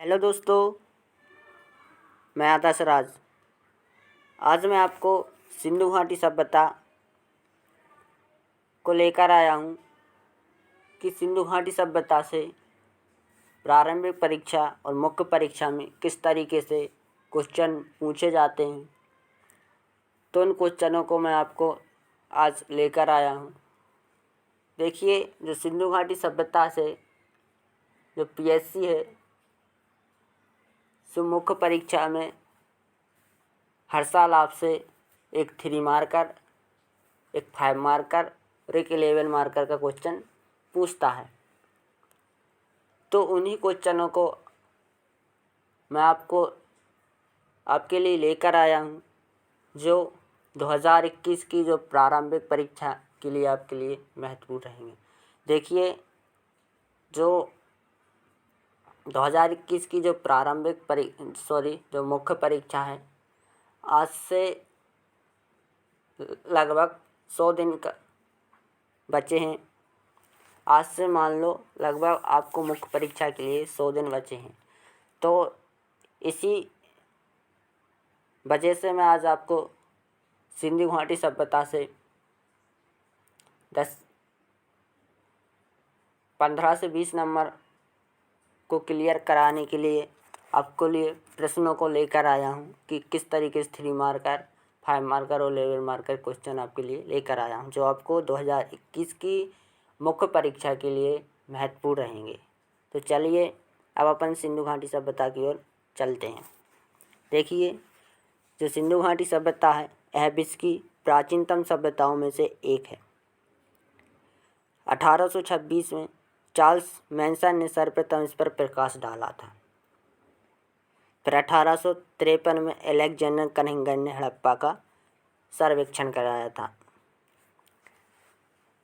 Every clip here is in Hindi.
हेलो दोस्तों, मैं आदर्श राज। आज मैं आपको सिंधु घाटी सभ्यता को लेकर आया हूँ कि सिंधु घाटी सभ्यता से प्रारंभिक परीक्षा और मुख्य परीक्षा में किस तरीके से क्वेश्चन पूछे जाते हैं। तो उन क्वेश्चनों को मैं आपको आज लेकर आया हूँ। देखिए, जो सिंधु घाटी सभ्यता से जो पीएससी है, सो मुख्य परीक्षा में हर साल आपसे एक 3 मार्कर, एक 5 मार्कर और एक 11 मार्कर का क्वेश्चन पूछता है। तो उन्हीं क्वेश्चनों को मैं आपके लिए लेकर आया हूँ, जो 2021 की जो प्रारंभिक परीक्षा के लिए आपके लिए महत्वपूर्ण रहेंगे। देखिए, जो 2021 की जो जो मुख्य परीक्षा है, आज से लगभग 100 दिन का बचे हैं। आज से मान लो लगभग आपको मुख्य परीक्षा के लिए 100 दिन बचे हैं। तो इसी वजह से मैं आज आपको सिंधु घाटी सभ्यता से 15 से 20 नंबर को क्लियर कराने के लिए आपको लिए प्रश्नों को लेकर आया हूँ कि किस तरीके से 3 मार्कर, 5 मार्कर और 11 मार्कर क्वेश्चन आपके लिए लेकर आया हूँ, जो आपको 2021 की मुख्य परीक्षा के लिए महत्वपूर्ण रहेंगे। तो चलिए अब अपन सिंधु घाटी सभ्यता की ओर चलते हैं। देखिए, जो सिंधु घाटी सभ्यता है, यह विश्व की प्राचीनतम सभ्यताओं में से एक है। 1826 में चार्ल्स मैनसन ने सर्वप्रथम इस पर प्रकाश डाला था। फिर 1853 में अलेक्जेंडर कनिंघम ने हड़प्पा का सर्वेक्षण कराया था।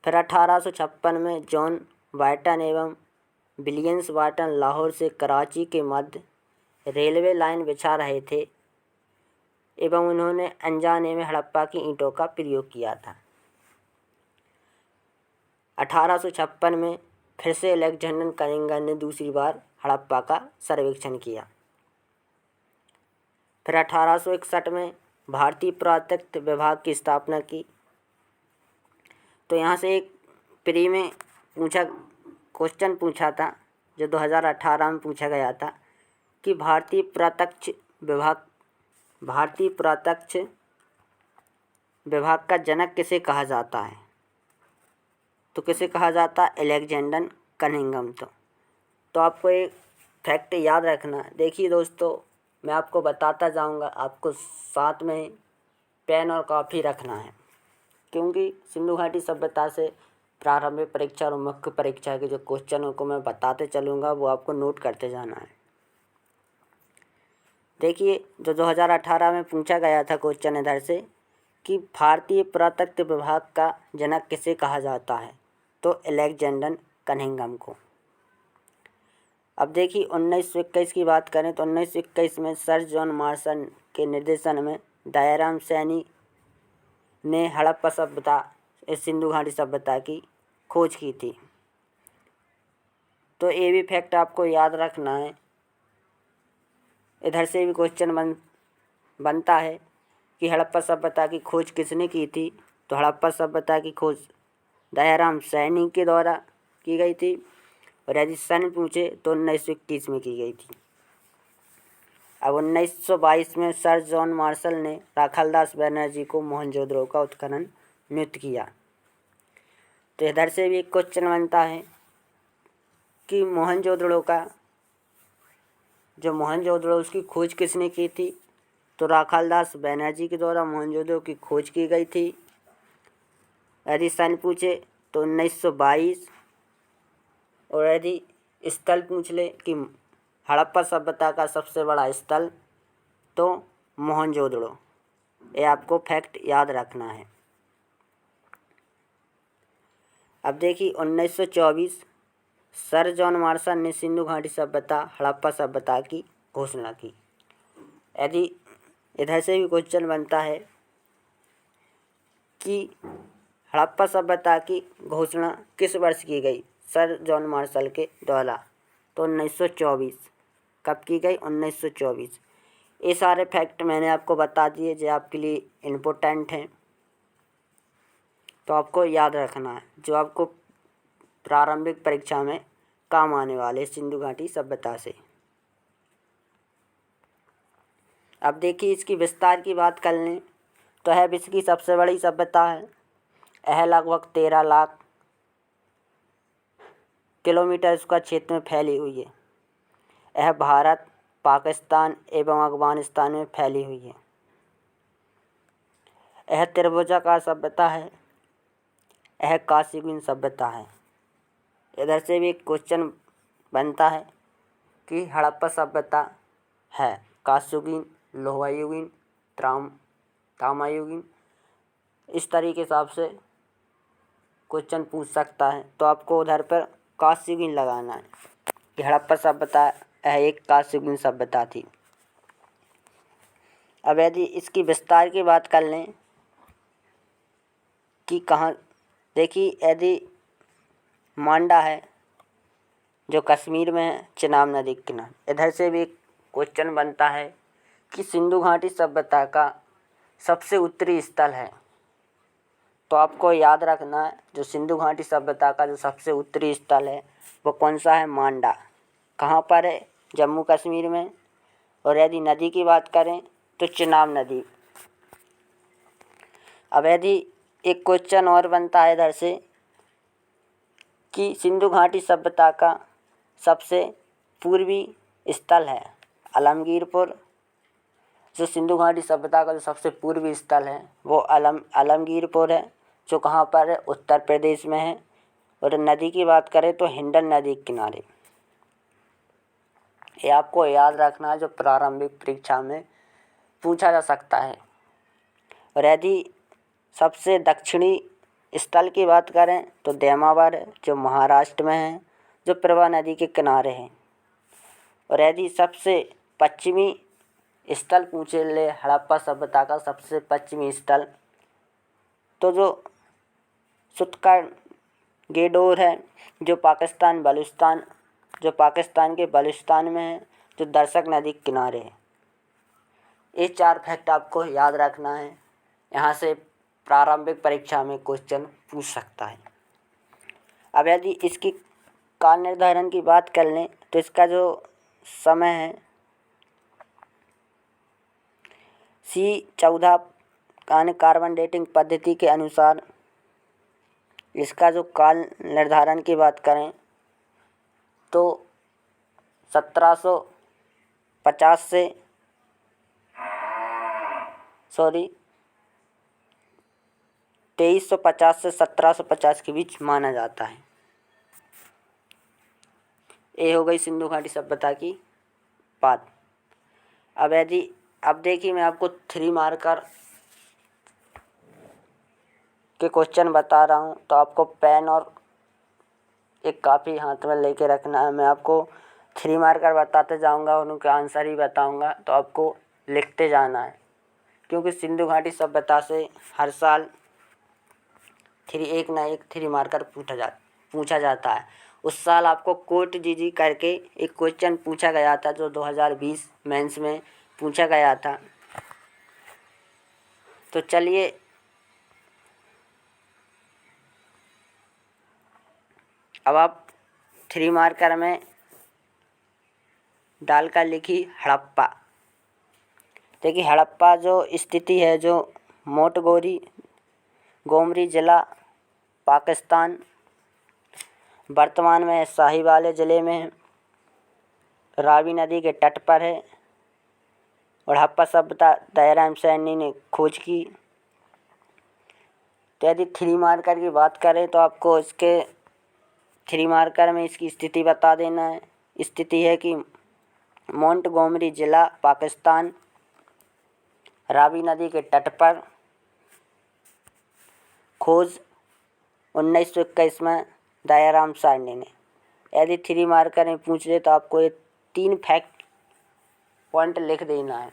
फिर 1856 में जॉन वाटन एवं विलियम्स वाटन लाहौर से कराची के मध्य रेलवे लाइन बिछा रहे थे एवं उन्होंने अनजाने में हड़प्पा की ईंटों का प्रयोग किया था। 1856 में फिर से अलेक्जेंडर कनिंघम ने दूसरी बार हड़प्पा का सर्वेक्षण किया। फिर 1861 में भारतीय पुरातत्व विभाग की स्थापना की। तो यहाँ से एक प्री में क्वेश्चन पूछा था, जो 2018 में पूछा गया था कि भारतीय पुरातत्व विभाग का जनक किसे कहा जाता है। तो किसे कहा जाता है? Alexander Cunningham. तो आपको एक फैक्ट याद रखना। देखिए दोस्तों, मैं आपको बताता जाऊंगा, आपको साथ में पेन और कॉपी रखना है, क्योंकि सिंधु घाटी सभ्यता से प्रारंभिक परीक्षा और मुख्य परीक्षा के जो क्वेश्चनों को मैं बताते चलूँगा, वो आपको नोट करते जाना है। देखिए, जो 2018 में पूछा गया था क्वेश्चन इधर से कि भारतीय पुरातत्व विभाग का जनक किसे कहा जाता है, तो अलेक्जेंडर कनिंघम को। अब देखिए, 1921 की बात करें तो 1921 में सर जॉन मार्शल के निर्देशन में दयाराम सैनी ने हड़प्पा सभ्यता, इस सिंधु घाटी सभ्यता की खोज की थी। तो ये भी फैक्ट आपको याद रखना है। इधर से भी क्वेश्चन बनता है कि हड़प्पा सभ्यता की खोज किसने की थी। तो हड़प्पा सभ्यता की खोज दयाराम सैनी के द्वारा की गई थी, और यदि सन पूछे तो 1921 में की गई थी। अब 1922 में सर जॉन मार्शल ने राखालदास बनर्जी को मोहनजोदड़ो का उत्खनन नियुक्त किया। तो इधर से भी एक क्वेश्चन बनता है कि मोहनजोदड़ो उसकी खोज किसने की थी। तो राखालदास बनर्जी के द्वारा मोहनजोदड़ो की खोज की गई थी। यदि सन पूछे तो 1922, और यदि स्थल पूछ ले कि हड़प्पा सभ्यता का सबसे बड़ा स्थल, तो मोहनजोदड़ो। ये आपको फैक्ट याद रखना है। अब देखिए, 1924 सर जॉन मार्शल ने सिंधु घाटी सभ्यता, हड़प्पा सभ्यता की घोषणा की। यदि इधर से भी क्वेश्चन बनता है कि हड़प्पा सभ्यता की घोषणा किस वर्ष की गई सर जॉन मार्शल के द्वारा, तो 1924। कब की गई? 1924। ये सारे फैक्ट मैंने आपको बता दिए जो आपके लिए इम्पोर्टेंट हैं, तो आपको याद रखना है, जो आपको प्रारंभिक परीक्षा में काम आने वाले सिंधु घाटी सभ्यता से। अब देखिए इसकी विस्तार की बात कर लें तो यह विश्व की सबसे बड़ी सभ्यता है। यह लगभग 13 लाख किलोमीटर स्क्वायर क्षेत्र में फैली हुई है। यह भारत, पाकिस्तान एवं अफगानिस्तान में फैली हुई है। यह त्रिभुजाकार सभ्यता है। यह काशीगुन सभ्यता है। इधर से भी एक क्वेश्चन बनता है कि हड़प्पा सभ्यता है काशीगुन, लोहायुगीन, तामायुगीन, इस तरीके के हिसाब से क्वेश्चन पूछ सकता है। तो आपको उधर पर काशीगुन लगाना है कि हड़प्पा सभ्यता एक काशीगुन सभ्यता थी। अब यदि इसकी विस्तार की बात कर लें कि कहाँ, देखिए यदि मांडा है जो कश्मीर में है, चिनाब नदी के किनारे, इधर से भी एक क्वेश्चन बनता है कि सिंधु घाटी सभ्यता का सबसे उत्तरी स्थल है। तो आपको याद रखना है जो सिंधु घाटी सभ्यता का जो सबसे उत्तरी स्थल है वो कौन सा है? मांडा। कहाँ पर है? जम्मू कश्मीर में। और यदि नदी की बात करें तो चिनाब नदी। अब यदि एक क्वेश्चन और बनता है इधर से कि सिंधु घाटी सभ्यता का सबसे पूर्वी स्थल है आलमगीरपुर। जो सिंधु घाटी सभ्यता का जो सबसे पूर्वी स्थल है वो आलमगीरपुर है, जो कहाँ पर है? उत्तर प्रदेश में है। और नदी की बात करें तो हिंडन नदी के किनारे। ये आपको याद रखना है, जो प्रारंभिक परीक्षा में पूछा जा सकता है। और यदि सबसे दक्षिणी स्थल की बात करें तो देमावर है, जो महाराष्ट्र में है, जो प्रभा नदी के किनारे है। और यदि सबसे पश्चिमी स्थल पूछे ले हड़प्पा सभ्यता का सबसे पश्चिमी स्थल, तो जो सुत्का-गेडोर है, जो पाकिस्तान के बलूचिस्तान में है, जो दर्शक नदी के किनारे है। ये 4 फैक्ट आपको याद रखना है, यहाँ से प्रारंभिक परीक्षा में क्वेश्चन पूछ सकता है। अब यदि इसकी काल निर्धारण की बात कर लें तो इसका जो समय है C14 कार्बन डेटिंग पद्धति के अनुसार इसका जो काल निर्धारण की बात करें तो 1750 से 2350 से 1750 के बीच माना जाता है। ये हो गई सिंधु घाटी सभ्यता की बात। अब देखिए मैं आपको 3 मार्कर के क्वेश्चन बता रहा हूँ, तो आपको पेन और एक कापी हाथ में लेके रखना है। मैं आपको 3 मार्कर बताते जाऊँगा, उनके आंसर ही बताऊँगा, तो आपको लिखते जाना है, क्योंकि सिंधु घाटी सभ्यता से हर साल एक ना एक 3 मार्कर पूछा जाता है। उस साल आपको कोट जी करके एक क्वेश्चन पूछा गया था, जो 2020 मेंस में पूछा गया था। तो चलिए अब आप 3 मार्कर में डालकर लिखी हड़प्पा। देखिए हड़प्पा जो स्थिति है, जो मोंटगोमरी ज़िला पाकिस्तान, वर्तमान में साहिवाल ज़िले में रावी नदी के तट पर है। और हड़प्पा सभ्यता दयाराम सैनी ने खोज की। तो यदि 3 मार्कर की बात करें तो आपको इसके 3 मार्कर में इसकी स्थिति बता देना है। स्थिति है कि मोंटगोमरी ज़िला पाकिस्तान, रावी नदी के तट पर, खोज 1921 में दयाराम साहनी ने। यदि 3 मार्कर में पूछ ले तो आपको ये 3 फैक्ट पॉइंट लिख देना है।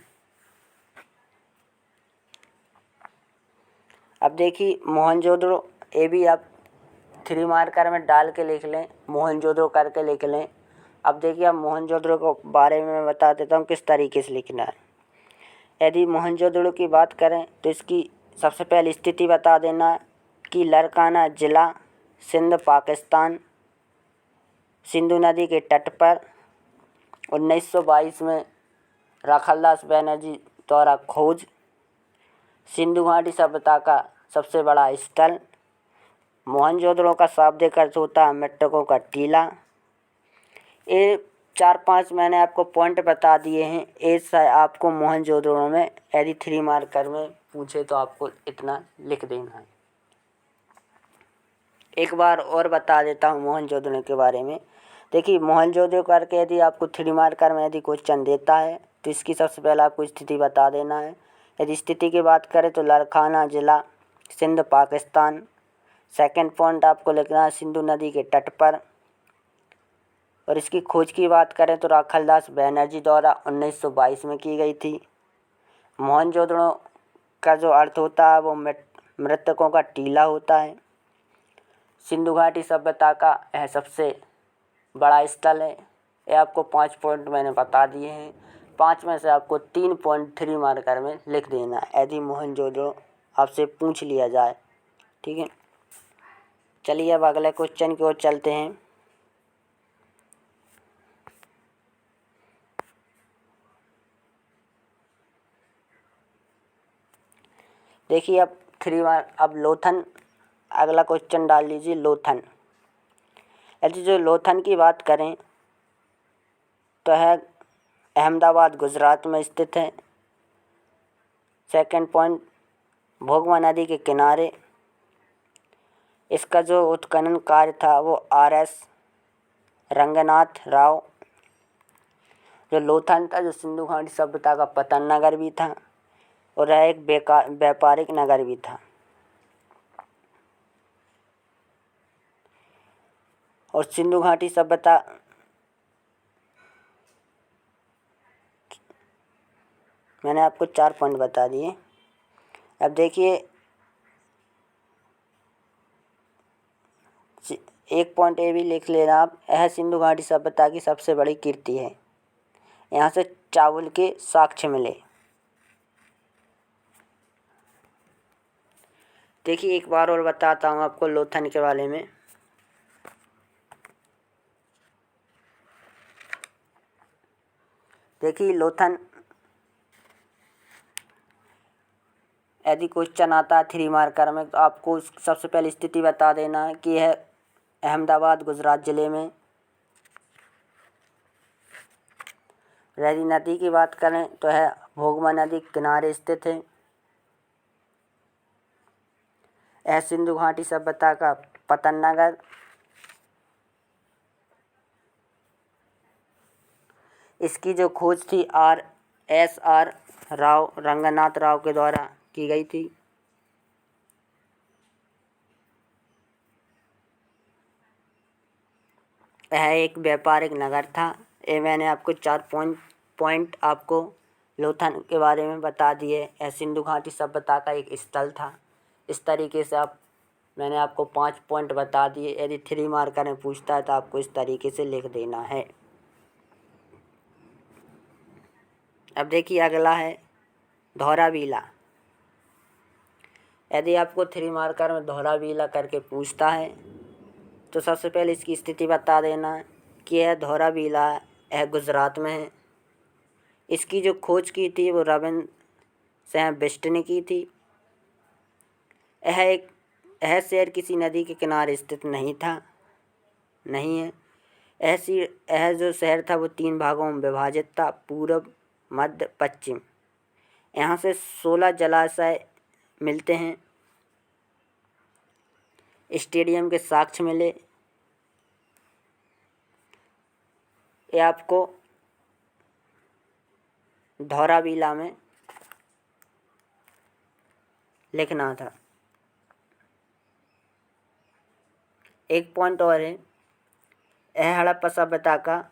अब देखिए मोहनजोदड़ो, ये भी आप 3 मार्कर में डाल के लिख लें, मोहनजोदड़ो करके लिख लें। अब देखिए, अब मोहनजोदड़ो के बारे में मैं बता देता हूँ किस तरीके से लिखना है। यदि मोहनजोदड़ो की बात करें तो इसकी सबसे पहले स्थिति बता देना कि लरकाना ज़िला, सिंध, पाकिस्तान, सिंधु नदी के तट पर 1922 में राखालदास बनर्जी द्वारा खोज। सिंधु घाटी सभ्यता का सबसे बड़ा स्थल। मोहनजोदड़ो का शाब्दिक अर्थ होता है मृतकों का टीला। ये 4-5 मैंने आपको पॉइंट बता दिए हैं। ऐसा आपको मोहनजोदड़ो में यदि 3 मार्कर में पूछे तो आपको इतना लिख देना है। एक बार और बता देता हूँ मोहनजोदड़ो के बारे में। देखिए, मोहनजोदड़ो करके यदि आपको 3 मार्कर में यदि क्वेश्चन देता है तो इसकी सबसे पहले आपको स्थिति बता देना है। यदि स्थिति की बात करें तो लरकाना ज़िला, सिंध, पाकिस्तान। सेकंड पॉइंट आपको लिखना है सिंधु नदी के तट पर। और इसकी खोज की बात करें तो राखालदास बनर्जी द्वारा 1922 में की गई थी। मोहनजोदड़ो का जो अर्थ होता है वो मृतकों का टीला होता है। सिंधु घाटी सभ्यता का यह सबसे बड़ा स्थल है। ये आपको 5 पॉइंट मैंने बता दिए हैं। 5 में से आपको 3 पॉइंट 3 मार्कर में लिख देना है यदि मोहनजोदड़ो आपसे पूछ लिया जाए। ठीक है, चलिए अब अगले क्वेश्चन की ओर चलते हैं। देखिए, अब लोथन, अगला क्वेश्चन डाल लीजिए लोथन। यदि जो लोथन की बात करें तो है अहमदाबाद, गुजरात में स्थित है। सेकंड पॉइंट, भोगवा नदी के किनारे। इसका जो उत्खनन कार्य था वो RS रंगनाथ राव। जो लोथन था, जो सिंधु घाटी सभ्यता का पतन नगर भी था और यह एक व्यापारिक नगर भी था। और सिंधु घाटी सभ्यता मैंने आपको 4 पॉइंट बता दिए। अब देखिए, एक पॉइंट ये भी लिख लेना आप, यह सिंधु घाटी सभ्यता की सबसे बड़ी कीर्ति है। यहाँ से चावल के साक्ष्य मिले। देखिए, एक बार और बताता हूँ आपको लोथन के बारे में। देखिए, लोथन यदि क्वेश्चन आता है 3 मार्कर में तो आपको सबसे पहले स्थिति बता देना है कि यह अहमदाबाद, गुजरात ज़िले में। यदि नदी की बात करें तो है भोगवा नदी के किनारे स्थित है। यह सिंधु घाटी सभ्यता का पतन नगर। इसकी जो खोज थी RSR राव, रंगनाथ राव के द्वारा की गई थी। यह एक व्यापारिक नगर था। ये मैंने आपको 4 पॉइंट आपको लोथन के बारे में बता दिए। यह सिंधु घाटी सभ्यता का एक स्थल था। इस तरीके से मैंने आपको 5 पॉइंट बता दिए। यदि 3 मार्कर में पूछता है तो आपको इस तरीके से लिख देना है। अब देखिए, अगला है धौरावीला। यदि आपको 3 मार्कर में धौरावीला करके पूछता है तो सबसे पहले इसकी स्थिति बता देना कि यह धौरावीला यह गुजरात में है। इसकी जो खोज की थी वो रविंद्र सिंह बिष्ट ने की थी। यह शहर किसी नदी के किनारे स्थित नहीं है। यह जो शहर था वो 3 भागों में विभाजित था, पूर्व, मध्य, पश्चिम। यहाँ से 16 जलाशय मिलते हैं। स्टेडियम के साक्ष्य मिले। ये आपको धौरावीला में लिखना था। एक पॉइंट और है, यह हड़प्पा सभ्यता का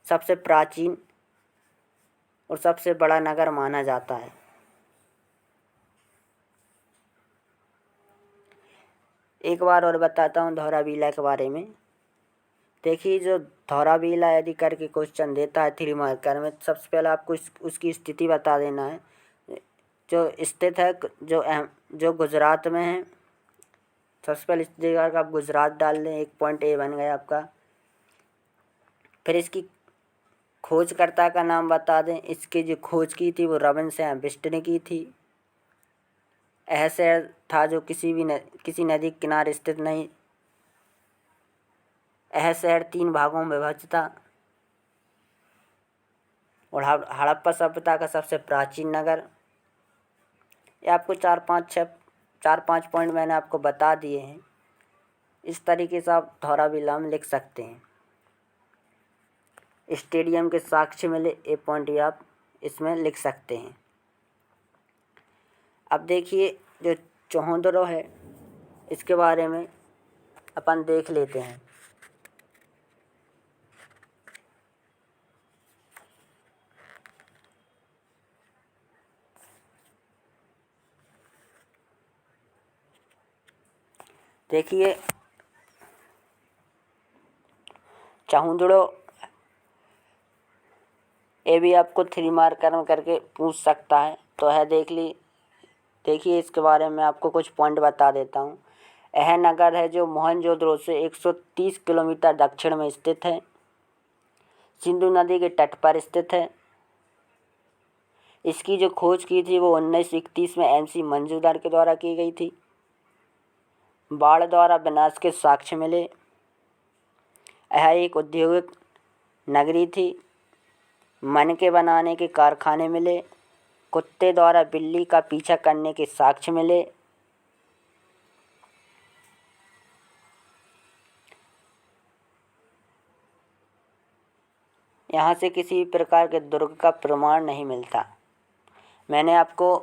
सबसे प्राचीन और सबसे बड़ा नगर माना जाता है। एक बार और बताता हूँ धौरावीला के बारे में। देखिए जो धौरावीला यदि करके क्वेश्चन देता है 3 मार्कर में, सबसे पहले आपको उसकी स्थिति बता देना है। जो स्थित है जो गुजरात में है, सबसे पहले इस जगह का आप गुजरात डाल दें, 1 पॉइंट ए बन गया आपका। फिर इसकी खोजकर्ता का नाम बता दें। इसकी जो खोज की थी वो रबिन्सन बिस्ट ने की थी। यह शहर था जो किसी नदी के किनारे स्थित नहीं। यह शहर 3 भागों में विभाजित था। और हड़प्पा सभ्यता का सबसे प्राचीन नगर। ये आपको 4-5 पॉइंट मैंने आपको बता दिए हैं। इस तरीके से आप धौरावीला में लिख सकते हैं। स्टेडियम के साक्ष्य मिले, ये पॉइंट भी आप इसमें लिख सकते हैं। अब देखिए जो चौहद्रो है, इसके बारे में अपन देख लेते हैं। देखिए चौहद्रो ये भी आपको 3 मार्कर में करके पूछ सकता है, तो है देख ली। देखिए इसके बारे में आपको कुछ पॉइंट बता देता हूँ। यह नगर है जो मोहनजोदड़ो से 130 किलोमीटर दक्षिण में स्थित है। सिंधु नदी के तट पर स्थित है। इसकी जो खोज की थी वो 1931 में MC मंजूदार के द्वारा की गई थी। बाढ़ द्वारा विनाश के साक्ष्य मिले। यह एक औद्योगिक नगरी थी। मनके बनाने के कारखाने मिले। कुत्ते द्वारा बिल्ली का पीछा करने के साक्ष्य मिले। यहाँ से किसी प्रकार के दुर्ग का प्रमाण नहीं मिलता। मैंने आपको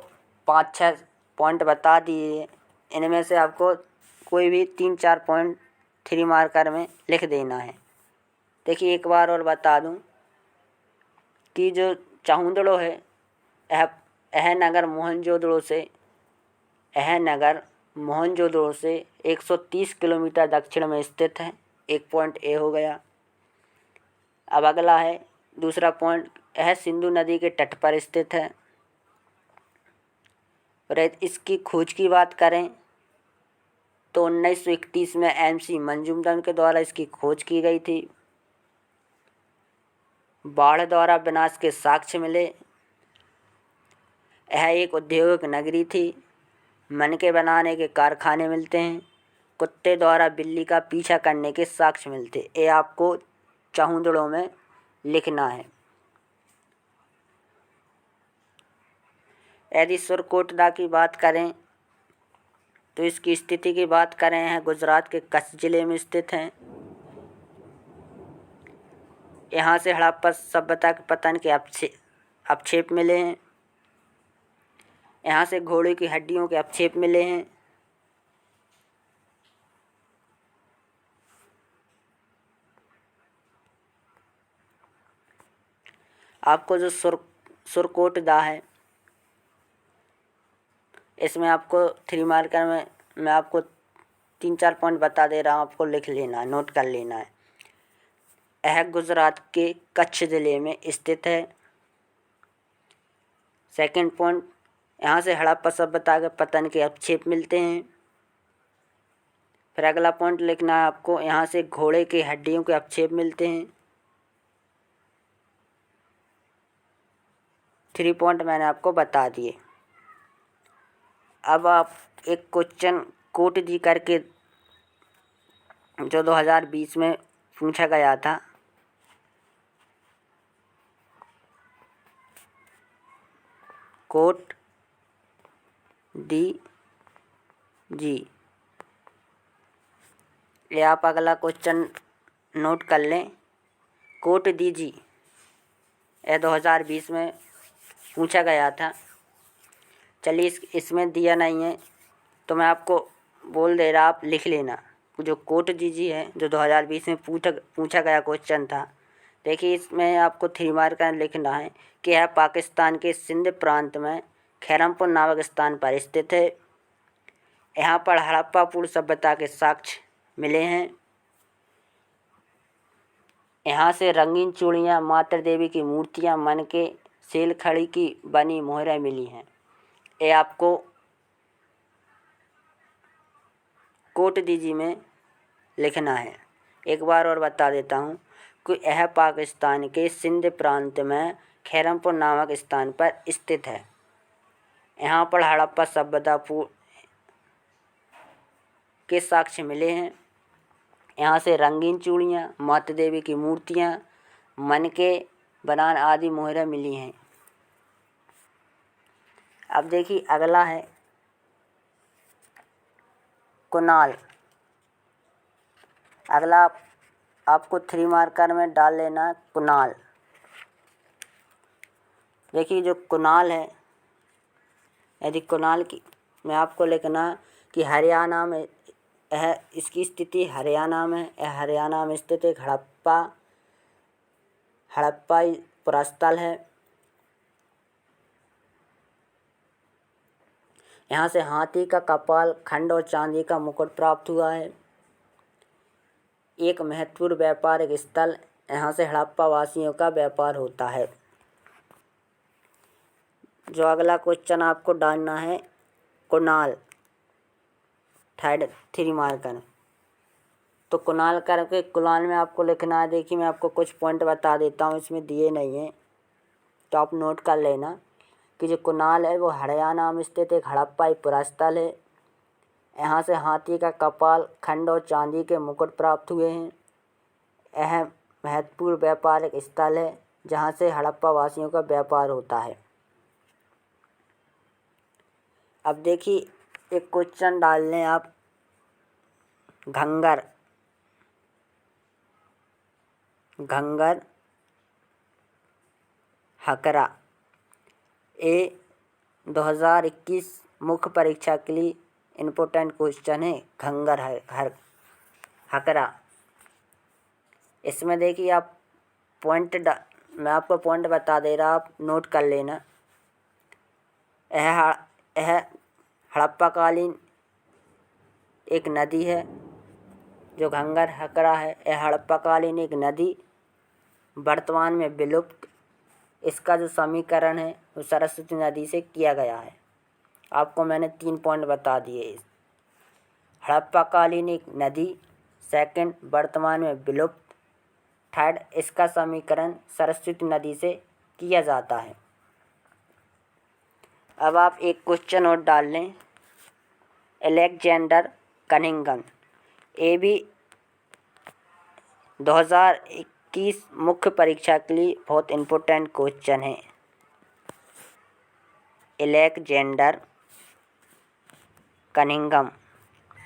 5-6 पॉइंट बता दिए। इनमें से आपको कोई भी 3-4 पॉइंट 3 मार्कर में लिख देना है। देखिए एक बार और बता दूं कि जो चौहद्रो है, यह नगर मोहनजोदड़ो से 130 किलोमीटर दक्षिण में स्थित है। 1 पॉइंट ए हो गया। अब अगला है दूसरा पॉइंट, यह सिंधु नदी के तट पर स्थित है। और इसकी खोज की बात करें तो 1931 में MC मंजूमदार के द्वारा इसकी खोज की गई थी। बाढ़ द्वारा विनाश के साक्ष्य मिले। यह एक औद्योगिक नगरी थी। मनके बनाने के कारखाने मिलते हैं। कुत्ते द्वारा बिल्ली का पीछा करने के साक्ष्य मिलते। ये आपको चौहद्रो में लिखना है। यदि सुरकोटदा की बात करें तो इसकी स्थिति की बात करें है गुजरात के कच्छ जिले में स्थित है। यहाँ से हड़प्पा सभ्यता के पतन के अवक्षेप मिले हैं। यहाँ से घोड़े की हड्डियों के अवक्षेप मिले हैं। आपको जो सुरकोटदा है, इसमें आपको 3 मार्कर में मैं आपको 3-4 पॉइंट बता दे रहा हूँ, आपको लिख लेना है, नोट कर लेना है। यह गुजरात के कच्छ जिले में स्थित है। सेकंड पॉइंट, यहाँ से हड़प्पा सभ्यता के पतन के अवक्षेप मिलते हैं। फिर अगला पॉइंट लिखना है आपको, यहाँ से घोड़े के हड्डियों के अवक्षेप मिलते हैं। 3 पॉइंट मैंने आपको बता दिए। अब आप एक क्वेश्चन कोट जी करके जो 2020 में पूछा गया था, कोट डी जी, ये आप अगला क्वेश्चन नोट कर लें। कोट डी जी यह 2020 में पूछा गया था। चलिए इसमें दिया नहीं है तो मैं आपको बोल दे रहा, आप लिख लेना। जो कोट जी है जो 2020 में पूछा गया क्वेश्चन था। देखिए इसमें आपको 3 मार्कर लिखना है कि यह पाकिस्तान के सिंध प्रांत में खैरमपुर नामक स्थान पर स्थित है। यहाँ पर हड़प्पा पूर्व सभ्यता के साक्ष्य मिले हैं। यहाँ से रंगीन चूड़ियाँ, माता देवी की मूर्तियाँ, मन के सेलखड़ी की बनी मोहरें मिली हैं। ये आपको कोट दीजी में लिखना है। एक बार और बता देता हूँ कि यह पाकिस्तान के सिंध प्रांत में खैरमपुर नामक स्थान पर स्थित है। यहाँ पर हड़प्पा सभ्यता के साक्ष्य मिले हैं। यहाँ से रंगीन चूड़ियाँ, माता देवी की मूर्तियाँ, मन के बनान आदि मोहरें मिली हैं। अब देखिए अगला है कुनाल। अगला आपको 3 मार्कर में डाल लेना कुनाल। देखिए जो कुनाल है, यदि कुनाल की में आपको लिखना कि हरियाणा में यह इसकी स्थिति हरियाणा में, यह हरियाणा में स्थित एक हड़प्पाई पुरास्थल है। यहाँ से हाथी का कपाल खंड और चांदी का मुकुट प्राप्त हुआ है। एक महत्वपूर्ण व्यापारिक स्थल, यहाँ से हड़प्पा वासियों का व्यापार होता है। जो अगला क्वेश्चन आपको डालना है कुनाल, 3 मार्कर। तो कुनाल करके कुनाल में आपको लिखना है। देखिए मैं आपको कुछ पॉइंट बता देता हूँ, इसमें दिए नहीं हैं तो आप नोट कर लेना कि जो कुनाल है वो हरियाणा में स्थित एक हड़प्पाई पुरास्थल है। यहाँ से हाथी का कपाल खंड और चांदी के मुकुट प्राप्त हुए हैं। यह महत्वपूर्ण व्यापारिक स्थल है जहाँ से हड़प्पा वासियों का व्यापार होता है। अब देखिए एक क्वेश्चन डाल लें आप घंगर हकरा। ये 2021 मुख्य परीक्षा के लिए इम्पोर्टेंट क्वेश्चन है। घंगर हकरा। इसमें देखिए आप मैं आपको पॉइंट बता दे रहा, आप नोट कर लेना। यह हड़प्पाकालीन एक नदी है। जो घंगर हकरा है यह हड़प्पाकालीन एक नदी, वर्तमान में विलुप्त। इसका जो समीकरण है वो सरस्वती नदी से किया गया है। आपको मैंने 3 पॉइंट बता दिए। हड़प्पाकालीन एक नदी, सेकंड वर्तमान में विलुप्त, थर्ड इसका समीकरण सरस्वती नदी से किया जाता है। अब आप एक क्वेश्चन और डाल लें अलेक्जेंडर कनिंघम। ये भी 2021 मुख्य परीक्षा के लिए बहुत इम्पोर्टेंट क्वेश्चन है। अलेक्जेंडर कनिंघम,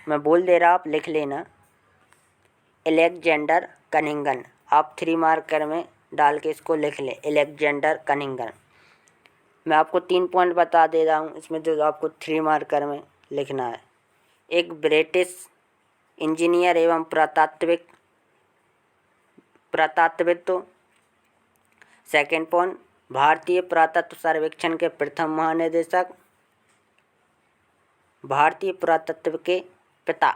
मैं बोल दे रहा, आप लिख लेना अलेक्जेंडर कनिंघम। आप 3 मार्कर में डाल के इसको लिख लें अलेक्जेंडर कनिंघम। मैं आपको 3 पॉइंट बता दे रहा हूँ, इसमें जो आपको 3 मार्कर में लिखना है। एक ब्रिटिश इंजीनियर एवं पुरातत्वविद। सेकेंड पॉइंट भारतीय पुरातत्व सर्वेक्षण के प्रथम महानिदेशक, भारतीय पुरातत्व के पिता।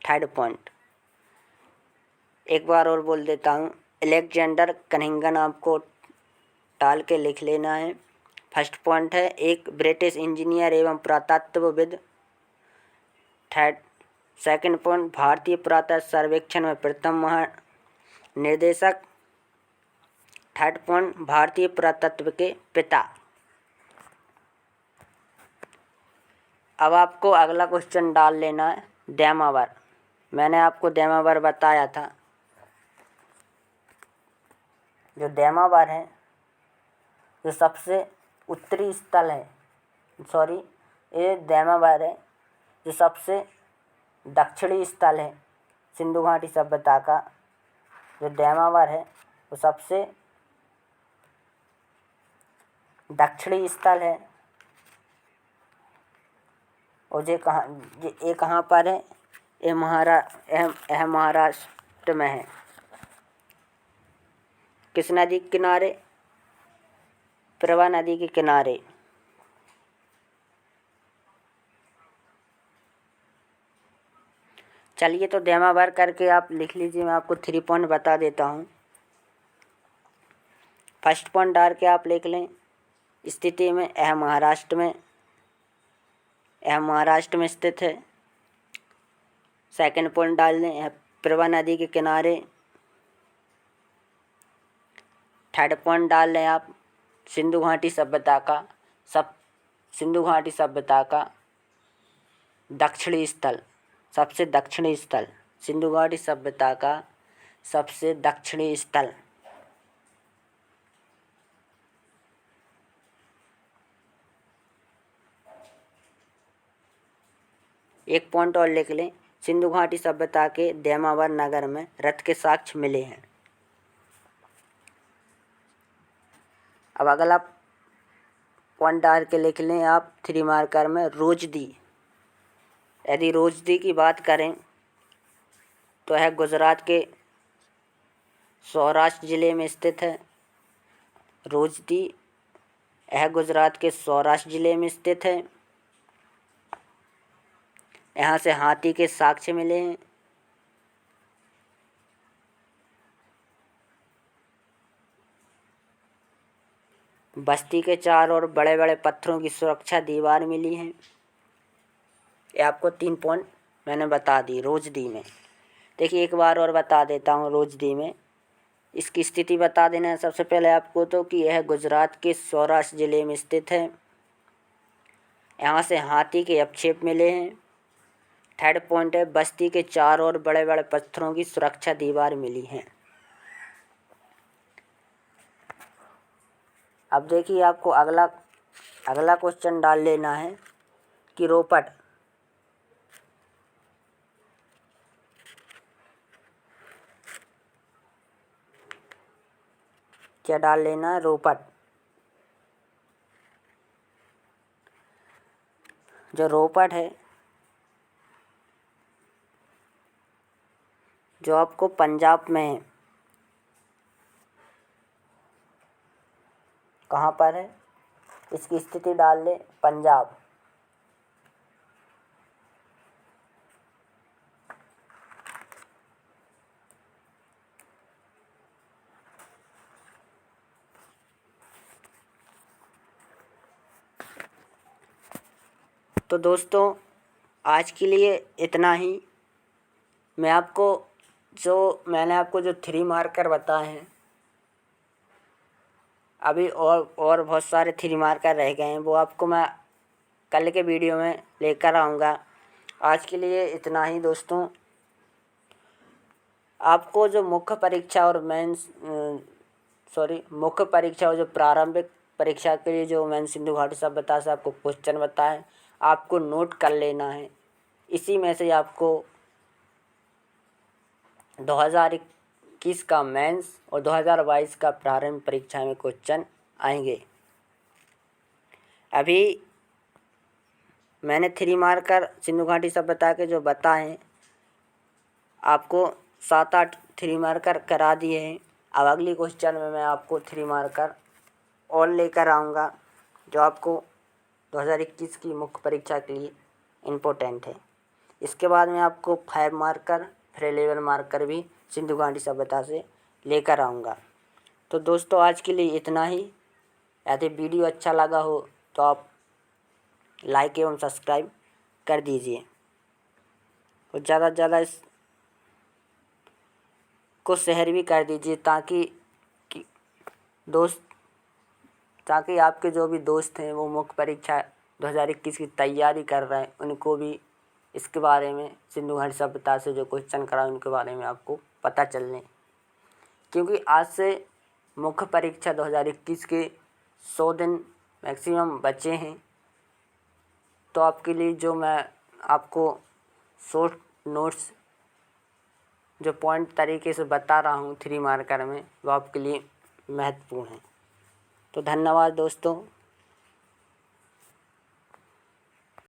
थर्ड पॉइंट एक बार और बोल देता हूँ, अलेक्जेंडर कनिंघम आपको डाल के लिख लेना है। फर्स्ट पॉइंट है एक ब्रिटिश इंजीनियर एवं पुरातत्वविद। सेकंड पॉइंट भारतीय पुरातत्व सर्वेक्षण में प्रथम महानिदेशक। थर्ड पॉइंट भारतीय पुरातत्व के पिता। अब आपको अगला क्वेश्चन डाल लेना है देमावर। मैंने आपको देमावर बताया था। जो देमावर है जो सबसे उत्तरी स्थल है, ये देमावर है जो सबसे दक्षिणी स्थल है सिंधु घाटी सभ्यता का। जो देमावर है वो सबसे दक्षिणी स्थल है। और ये कहाँ पर है? ये महाराष्ट्र में है। किस नदी के किनारे? प्रभा नदी के किनारे। चलिए तो देमा भर करके आप लिख लीजिए, मैं आपको 3 पॉइंट बता देता हूँ। फर्स्ट पॉइंट डाल के आप लिख लें, स्थिति में यह महाराष्ट्र में स्थित है। सेकंड पॉइंट डाल लें, यह प्रभा नदी के किनारे। थर्ड पॉइंट डाल लें आप सिंधु घाटी सभ्यता का दक्षिणी स्थल, सबसे दक्षिणी स्थल, सिंधु घाटी सभ्यता का सबसे दक्षिणी स्थल। एक पॉइंट और लिख लें, सिंधु घाटी सभ्यता के देमावर नगर में रथ के साक्ष्य मिले हैं। अब अगला पॉइंट डाल के लिख लें आप 3 मार्कर में रोजदी। यदि रोजदी की बात करें तो यह गुजरात के सौराष्ट्र जिले में स्थित है। रोजदी यह गुजरात के सौराष्ट्र जिले में स्थित है। यहाँ से हाथी के साक्ष्य मिले हैं। बस्ती के चारों ओर बड़े बड़े पत्थरों की सुरक्षा दीवार मिली है। ये आपको 3 पॉइंट मैंने बता दी रोजदी में। देखिए एक बार और बता देता हूँ रोजदी में इसकी स्थिति बता देना है सबसे पहले आपको तो कि यह गुजरात के सौराष्ट्र जिले में स्थित है। यहाँ से हाथी के अवशेष मिले हैं। थर्ड पॉइंट है बस्ती के चारों ओर बड़े बड़े पत्थरों की सुरक्षा दीवार मिली है। अब देखिए आपको अगला क्वेश्चन डाल लेना है कि रोपट क्या डाल लेना है, रोपट। जो रोपट है जो आपको पंजाब में है, कहाँ पर है, इसकी स्थिति डाल ले पंजाब। तो दोस्तों आज के लिए इतना ही। मैंने आपको जो 3 मार्कर बताए हैं, अभी और बहुत सारे 3 मार्कर रह गए हैं, वो आपको मैं कल के वीडियो में लेकर आऊँगा। आज के लिए इतना ही दोस्तों। आपको जो मुख्य परीक्षा और जो प्रारंभिक परीक्षा के लिए जो मैंने सिंधु घाटी सभ्यता से आपको क्वेश्चन बताए, आपको नोट कर लेना है। इसी में से आपको 2021 का मेंस और 2022 का प्रारंभिक परीक्षा में क्वेश्चन आएंगे। अभी मैंने 3 मार्कर सिंधु घाटी सभ्यता के जो बताएं, आपको 7-8 3 मार्कर करा दिए हैं। अब अगली क्वेश्चन में मैं आपको 3 मार्कर और लेकर आऊँगा जो आपको 2021 की मुख्य परीक्षा के लिए इम्पोर्टेंट है। इसके बाद में आपको 5 मार्कर फिर 11 मार्कर भी सिंधु घाटी सभ्यता से लेकर आऊँगा। तो दोस्तों आज के लिए इतना ही। यदि वीडियो अच्छा लगा हो तो आप लाइक एवं सब्सक्राइब कर दीजिए और ज़्यादा से ज़्यादा इस को शेयर भी कर दीजिए ताकि आपके जो भी दोस्त हैं वो मुख्य परीक्षा 2021 की तैयारी कर रहे हैं, उनको भी इसके बारे में सिंधु घाटी सभ्यता से जो क्वेश्चन करा उनके बारे में आपको पता चलने, क्योंकि आज से मुख्य परीक्षा 2021 के 100 दिन मैक्सिमम बचे हैं। तो आपके लिए जो मैं आपको शॉर्ट नोट्स जो पॉइंट तरीके से बता रहा हूँ 3 मार्कर में, वो आपके लिए महत्वपूर्ण है। तो धन्यवाद दोस्तों।